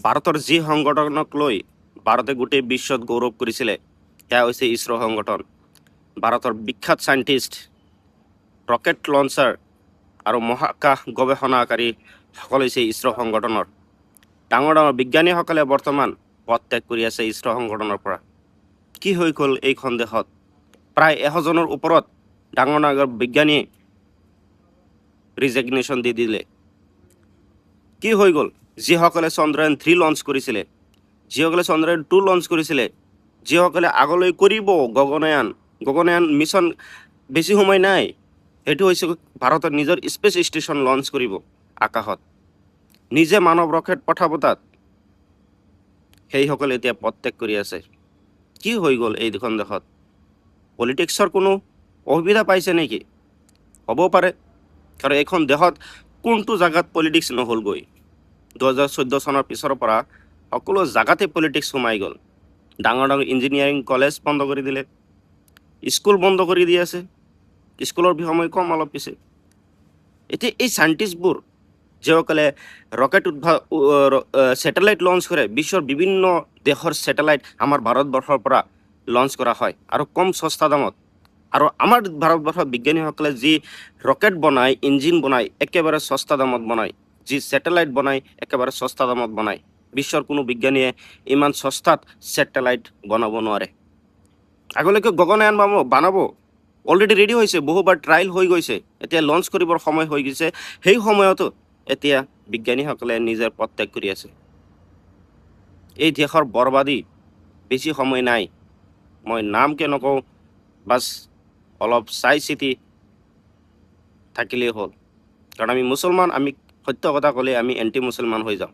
ভাৰতৰ যি সংগঠনক লৈ ভাৰতে গোটেই বিশ্বত গৌৰৱ কৰিছিলে সেয়া হৈছে ইছৰো সংগঠন। ভাৰতৰ বিখ্যাত চাইণ্টিষ্ট, ৰকেট লঞ্চাৰ আৰু মহাকাশ গৱেষণাকাৰীসকল হৈছে ইছৰো সংগঠনৰ। ডাঙৰ ডাঙৰ বিজ্ঞানীসকলে বৰ্তমান পদ ত্যাগ কৰি আছে ইছৰো সংগঠনৰ পৰা। কি হৈ গ'ল এইখন দেশত? প্ৰায় 100জনৰ ওপৰত ডাঙৰ ডাঙৰ বিজ্ঞানীয়ে ৰিজিগনেশ্যন দি দিলে। কি হৈ গ'ল? যিসকলে চন্দ্ৰায়ন 3 লঞ্চ কৰিছিলে, যিসকলে চন্দ্ৰায়ন 2 লঞ্চ কৰিছিলে, যিসকলে আগলৈ কৰিব গগনয়ান মিছন, বেছি সময় নাই। সেইটো হৈছে ভাৰতৰ নিজৰ স্পেচ ষ্টেচন লঞ্চ কৰিব আকাশত, নিজে মানৱ ৰকেট পঠাব তাত। সেইসকলে এতিয়া পদ ত্যাগ কৰি আছে। কি হৈ গ'ল এই দুখন দেশত? পলিটিক্সৰ কোনো অসুবিধা পাইছে নেকি? হ'ব পাৰে, কাৰণ এইখন দেশত কোনটো জাগাত পলিটিক্স নহ'লগৈ। 2014 চনৰ পিছৰ পৰা সকলো জাগাতে পলিটিক্স সোমাই গ'ল। ডাঙৰ ডাঙৰ ইঞ্জিনিয়াৰিং কলেজ বন্ধ কৰি দিলে, স্কুল বন্ধ কৰি দি আছে। স্কুলৰ সময় কম অলপ পিছে। এতিয়া এই চাইণ্টিষ্টবোৰ যিসকলে ৰকেট ছেটেলাইট লঞ্চ কৰে, বিশ্বৰ বিভিন্ন দেশৰ ছেটেলাইট আমাৰ ভাৰতবৰ্ষৰ পৰা লঞ্চ কৰা হয় আৰু কম সস্তা দামত। আৰু আমাৰ ভাৰতবৰ্ষৰ বিজ্ঞানীসকলে যি ৰকেট বনায়, ইঞ্জিন বনায়, একেবাৰে সস্তা দামত বনায়। যি ছেটেলাইট বনায়, একেবাৰে সস্তা দামত বনায়। বিশ্বৰ কোনো বিজ্ঞানীয়ে ইমান সস্তাত ছেটেলাইট বনাব নোৱাৰে। আগলৈকে গগনয়ান বনাব, অলৰেডি ৰেডি হৈছে, বহুবাৰ ট্ৰায়েল হৈ গৈছে, এতিয়া লঞ্চ কৰিবৰ সময় হৈ গৈছে। সেই সময়তো এতিয়া বিজ্ঞানীসকলে নিজৰ পদ ত্যাগ কৰি আছে। এই দেশৰ বৰবাদী বেছি সময় নাই। মই নামকে নকওঁ, বাছ অলপ চাই চিতি থাকিলেই হ'ল। কাৰণ আমি মুছলমান, আমি সত্য কথা ক'লে আমি এণ্টি মুছলমান হৈ যাওঁ।